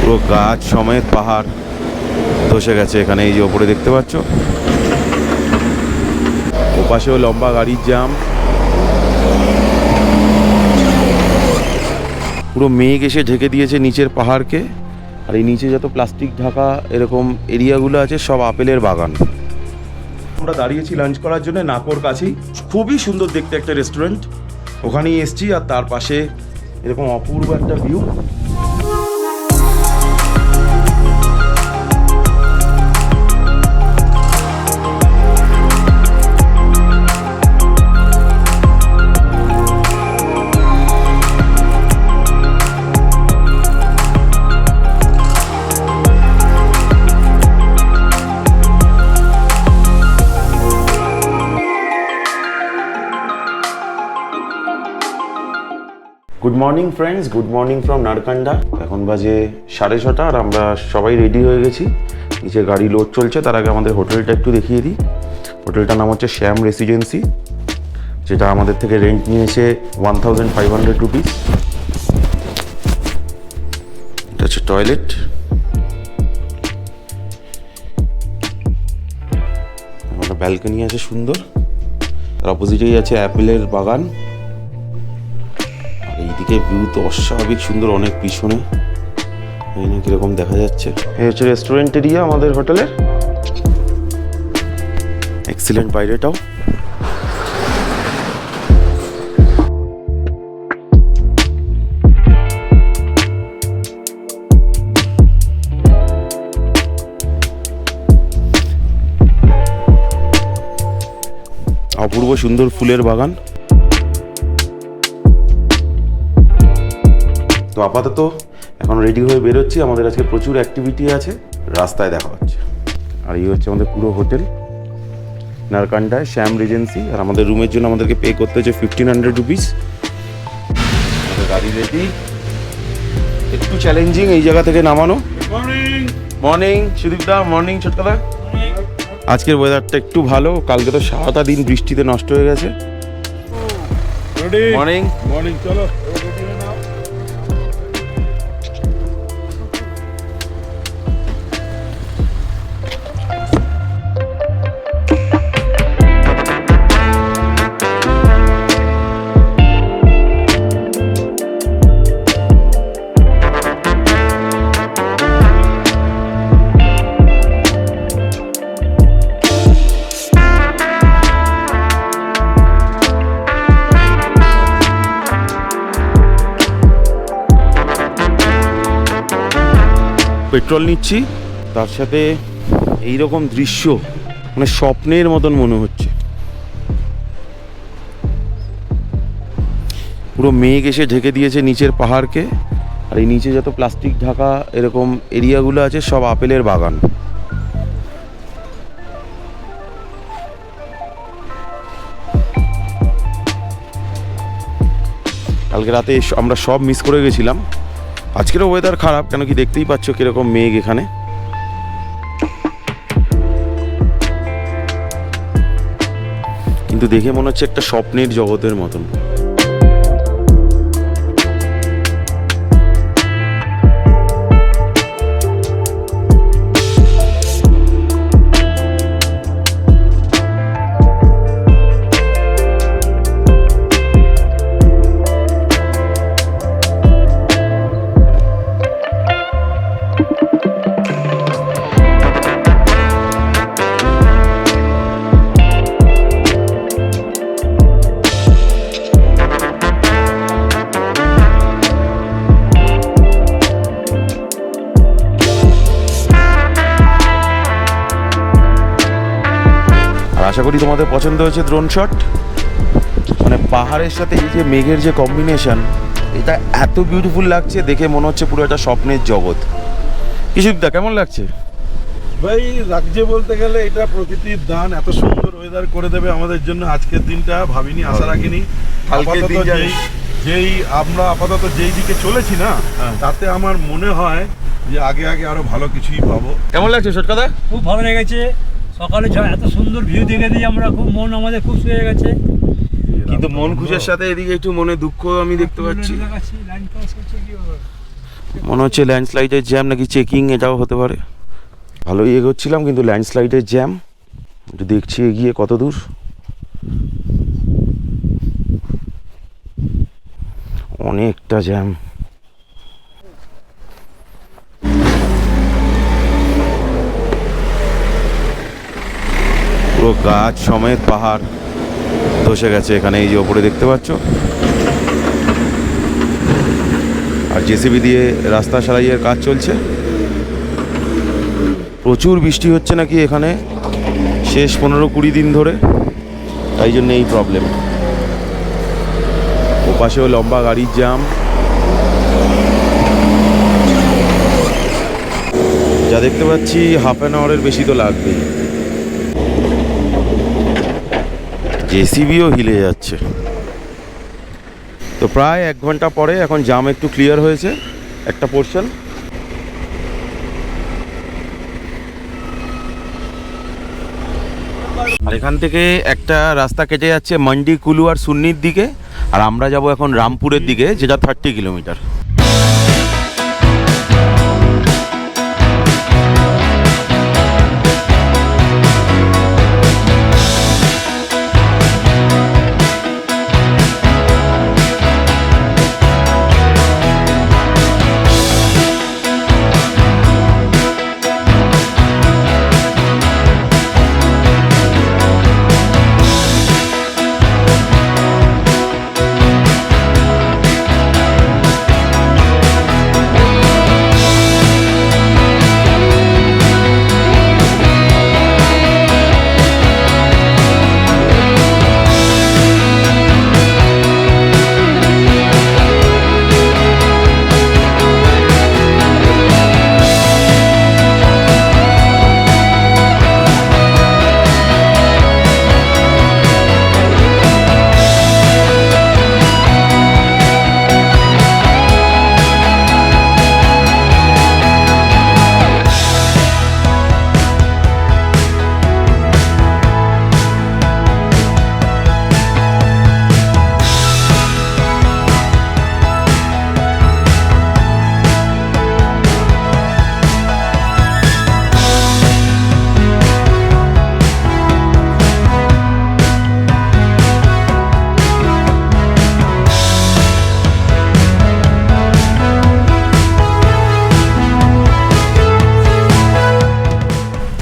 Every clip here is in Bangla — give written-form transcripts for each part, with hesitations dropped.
পুরো গাছ সমেত পাহাড় ধসে গেছে এখানে, এই যে ওপরে দেখতে পাচ্ছ। ওপাশেও লম্বা গাড়ির জ্যাম, পুরো মেঘ এসে ঢেকে দিয়েছে নিচের পাহাড়কে। আর এই নিচে যত প্লাস্টিক ঢাকা এরকম এরিয়াগুলো আছে সব আপেলের বাগান। আমরা দাঁড়িয়েছি লাঞ্চ করার জন্য নাকোর কাছেই, খুবই সুন্দর দেখতে একটা রেস্টুরেন্ট, ওখানেই এসছি। আর তার পাশে এরকম অপূর্ব একটা view. Good morning friends, good morning from Narkanda. এখন বাজে 6:30 আর আমরা সবাই রেডি হয়ে গেছি। নিচে গাড়ি লোড চলছে। তার আগে আমাদের হোটেলটা একটু দেখিয়ে দিই। হোটেলটার নাম হচ্ছে শ্যাম রেসিডেন্সি, যেটা আমাদের থেকে রেন্ট নিয়েছে 1500 রুপিস। এটা হচ্ছে টয়লেট। একটা ব্যালকনি আছে সুন্দর, তার অপোজিটেই আছে অ্যাপেলের বাগান। এইদিকে ভিউ তো অস্বাভাবিক সুন্দর, অনেক পিছনে এই না কিরকম দেখা যাচ্ছে। এই হচ্ছে রেস্টুরেন্ট এরিয়া আমাদের হোটেলের। এক্সিলেন্ট বাইরেটাও। অপূর্ব সুন্দর ফুলের বাগান। তো আপাতত এখন রেডি হয়ে বেরোচ্ছি। আমাদের আজকে প্রচুর অ্যাক্টিভিটি আছে, রাস্তায় দেখা হচ্ছে। আর এই হচ্ছে আমাদের পুরো হোটেল নারকান্ডায়, শ্যাম রিজেন্সি। আর আমাদের রুমের জন্য আমাদেরকে পে করতে হচ্ছে 1500 রুপিস। আমাদের গাড়ি রেডি। একটু চ্যালেঞ্জিং এই জায়গা থেকে নামানো। মর্নিং সুদীপদা, মর্নিং ছোটকাদা। আজকের ওয়েদারটা একটু ভালো, কালকে তো সারাটা দিন বৃষ্টিতে নষ্ট হয়ে গেছে। মর্নিং মর্নিং, চলো। পেট্রোল নিচ্ছি, তার সাথে এইরকম দৃশ্য মানে স্বপ্নের মতন মনে হচ্ছে। পুরো মেঘ এসে ঢেকে দিয়েছে নিচের পাহাড়কে। আর এই নিচে যত প্লাস্টিক ঢাকা এরকম এরিয়াগুলো আছে সব আপেলের বাগান। কালকে রাতে আমরা সব মিস করে গেছিলাম। আজকেরও ওয়েদার খারাপ, কেন কি দেখতেই পাচ্ছ কিরকম মেঘ এখানে। কিন্তু দেখে মনে হচ্ছে একটা স্বপ্নের জগতের মতন। আশা করি তোমাদের পছন্দ হয়েছে ড্রোন শট। মানে পাহাড়ের সাথে এই যে মেঘের যে কম্বিনেশন, এটা এত বিউটিফুল লাগছে, দেখে মনে হচ্ছে পুরো একটা স্বপ্নের জগৎ। কিশুদা কেমন লাগছে? ভাই লাগছে বলতে গেলে এটা প্রকৃতির দান, এত সুন্দর ওয়েদার করে দেবে আমাদের জন্য। আজকের দিনটা ভাবিনি, আশা রাখিনি। যেই আমরা আপাতত যেই দিকে চলেছি না, তাতে আমার মনে হয় যে আগে আগে আরো ভালো কিছুই পাবো। কেমন লাগছে ছোটকাদা? খুব ভালো লেগেছে। সকালে এত সুন্দর ভিউ দেখে দিয়ে আমরা খুব আমাদের খুশি হয়ে গেছে। কিন্তু মন খুশির সাথে এদিকে একটু মনে দুঃখ আমি দেখতে পাচ্ছি। মনে হচ্ছে ল্যান্ডস্লাইডের জ্যাম নাকি চেকিং, এটাও হতে পারে। ভালোই এগোচ্ছিলাম কিন্তু ল্যান্ডস্লাইডের জ্যাম। একটু দেখছি এগিয়ে কত দূর। অনেকটা জ্যাম। পুরো গাছ সমেত পাহাড় ধসে গেছে এখানে, এই যে ওপরে দেখতে পাচ্ছ। আর জেসিবি দিয়ে রাস্তা সারাইয়ের কাজ চলছে। প্রচুর বৃষ্টি হচ্ছে নাকি এখানে শেষ 15-20 দিন ধরে, তাই জন্য এই প্রবলেম। ওপাশেও লম্বা গাড়ির জ্যাম। যা দেখতে পাচ্ছি হাফ অ্যান আওয়ারের বেশি তো লাগবেই। জেসিবিও হিলে যাচ্ছে। তো প্রায় 1 ঘন্টা পরে এখন জাম একটু ক্লিয়ার হয়েছে একটা পোর্শন। আর এখান থেকে একটা রাস্তা কেটে যাচ্ছে মান্ডি, কুলু আর সুন্নির দিকে, আর আমরা যাব এখন রামপুরের দিকে, যেটা 30 কিলোমিটার।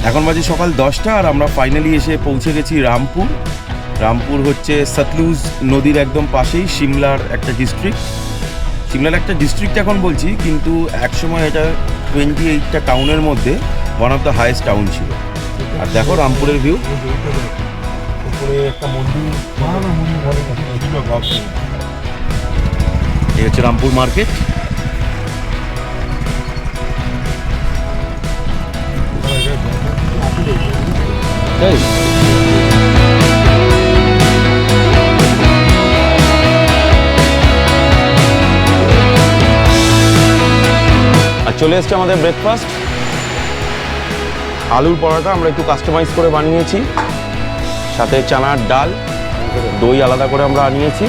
এখন বাজে সকাল 10টা আর আমরা ফাইনালি এসে পৌঁছে গেছি রামপুর। রামপুর হচ্ছে সতলুজ নদীর একদম পাশেই, সিমলার একটা ডিস্ট্রিক্ট। সিমলার একটা ডিস্ট্রিক্ট এখন বলছি, কিন্তু একসময় এটা 28টা টাউনের মধ্যে one of the highest town ছিল। আর দেখো রামপুরের ভিউ। এই হচ্ছে রামপুর মার্কেট। তাই আর চলে এসছে আমাদের ব্রেকফাস্ট। আলুর পরোটা আমরা একটু কাস্টমাইজ করে বানিয়েছি, সাথে চানার ডাল, দই আলাদা করে আমরা আনিয়েছি।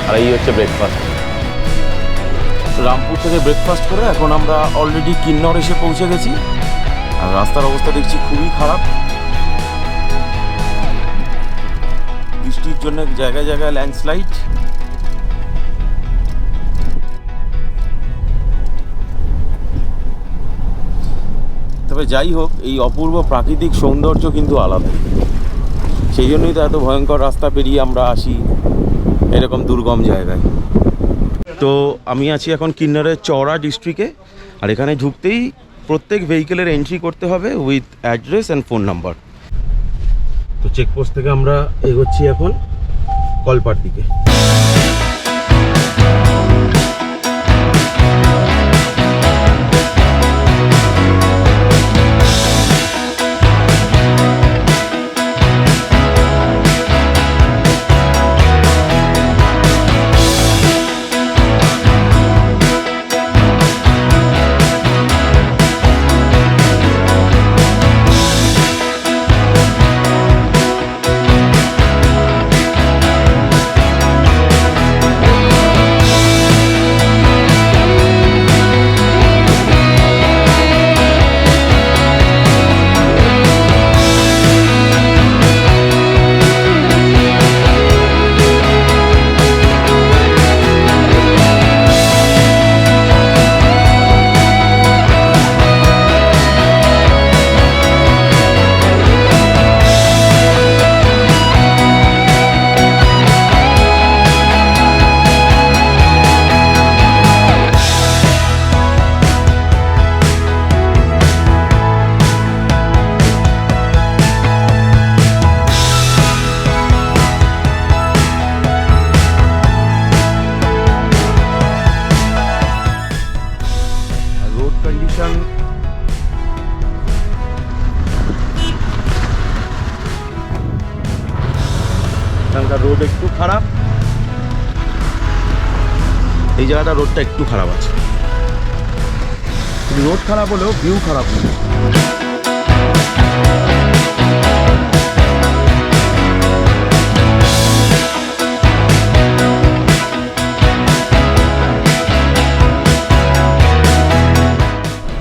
আর এই হচ্ছে ব্রেকফাস্ট। রামপুর থেকে ব্রেকফাস্ট করে এখন আমরা অলরেডি কিন্নর এসে পৌঁছে গেছি। আর রাস্তার অবস্থা দেখছি খুবই খারাপ, বৃষ্টির জন্য জায়গায় জায়গায় ল্যান্ডস্লাইড। তবে যাই হোক, এই অপূর্ব প্রাকৃতিক সৌন্দর্য কিন্তু আলাদা। সেই জন্যই তো এত ভয়ঙ্কর রাস্তা পেরিয়ে আমরা আসি এরকম দুর্গম জায়গায়। তো আমি আছি এখন কিন্নরের চওড়া ডিস্ট্রিক্টে। আর এখানে ঢুকতেই প্রত্যেক ভেহিকেলের এন্ট্রি করতে হবে with address and phone number. তো চেকপোস্ট থেকে আমরা এগোচ্ছি এখন কলপার দিকে। কন্ডিশন এখানকার রোড একটু খারাপ, এই জায়গাটা রোডটা একটু খারাপ আছে, রোড খারাপ হলেও ভিউ খারাপ নেই।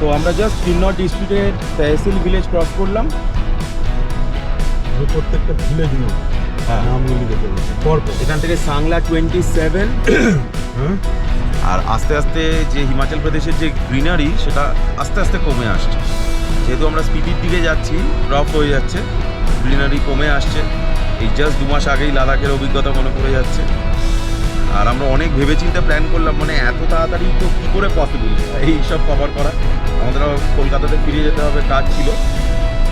তো আমরা জাস্ট কিন্নর ডিস্ট্রিক্টের তহসিল ভিলেজ ক্রস করলাম। প্রত্যেকটা ভিলেজ নিয়ে হ্যাঁ, নামগুলি দেখতে পাচ্ছি পরপর। এখান থেকে সাংলা 27, আর আস্তে আস্তে যে হিমাচল প্রদেশের যে গ্রিনারি সেটা আস্তে আস্তে কমে আসছে। যেহেতু আমরা স্পিতির দিকে যাচ্ছি, ড্রপ হয়ে যাচ্ছে, গ্রিনারি কমে আসছে। এই জাস্ট 2 মাস আগেই লাদাখের অভিজ্ঞতা মনে পড়ে যাচ্ছে। আর আমরা অনেক ভেবেচিন্তে প্ল্যান করলাম, মানে এত তাড়াতাড়ি তো কী করে পসিবল এই সব কভার করা। আমাদেরও কলকাতাতে ফিরে যেতে হবে, কাজ ছিল।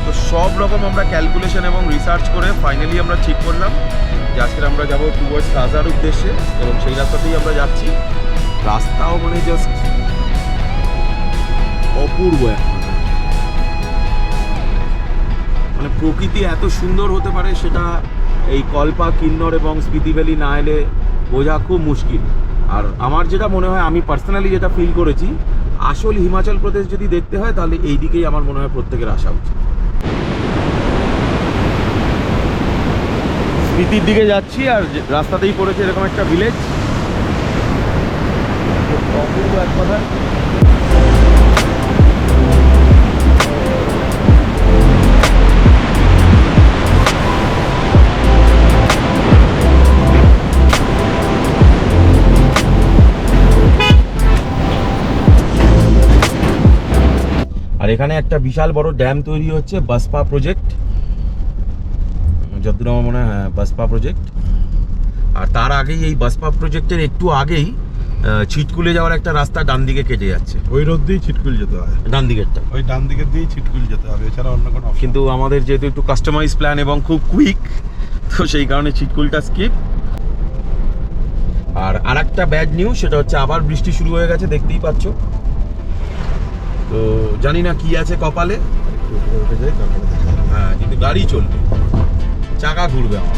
তো সব রকম আমরা ক্যালকুলেশন এবং রিসার্চ করে ফাইনালি আমরা ঠিক করলাম যে আজকে আমরা যাবো টুয়ার্ডস কাজার উদ্দেশ্যে, এবং সেই রাস্তাতেই আমরা যাচ্ছি। রাস্তাও মানে জাস্ট অপূর্ব একটা, মানে প্রকৃতি এত সুন্দর হতে পারে সেটা এই কল্পা, কিন্নর এবং স্পিতি ভ্যালি না এলে বোঝা খুব মুশকিল। আর আমার যেটা মনে হয়, আমি পার্সোনালি যেটা ফিল করেছি, আসল হিমাচল প্রদেশ যদি দেখতে হয় তাহলে এই দিকেই আমার মনে হয় প্রত্যেকের আসা উচিত। স্পিতির দিকে যাচ্ছি আর রাস্তাতেই পড়েছে এরকম একটা ভিলেজ, অপূর্ব এক কথা। আর এখানে একটা বিশাল বড় ড্যাম তৈরি হচ্ছে, বাসপা প্রজেক্ট, যতদূর আমার মনে হয়, হ্যাঁ বাসপা প্রজেক্ট। আর তার আগেই, এই বাসপা প্রজেক্টের একটু আগেই ছিটকুলে যাওয়ার একটা রাস্তা ডান দিকে কেটে যাচ্ছে। ওই রোড দিয়েই ছিটকুল যেতে হয়, ডান দিকেরটা, ওই ডান দিকের দিয়েই ছিটকুল যেতে হবে, এছাড়া অন্য কোনো option কিন্তু আমাদের যেহেতু একটু কাস্টমাইজ প্ল্যান এবং খুব কুইক, তো সেই কারণে ছিটকুলটা স্কিপ। আর আরেকটা ব্যাড নিউজ, সেটা হচ্ছে আবার বৃষ্টি শুরু হয়ে গেছে, দেখতেই পাচ্ছ। তো জানি না কি আছে কপালে। একটু উপরে উঠে যাই, তারপরে দেখা হবে। হ্যাঁ, কিন্তু গাড়ি চলবে, চাকা ঘুরবে আমার।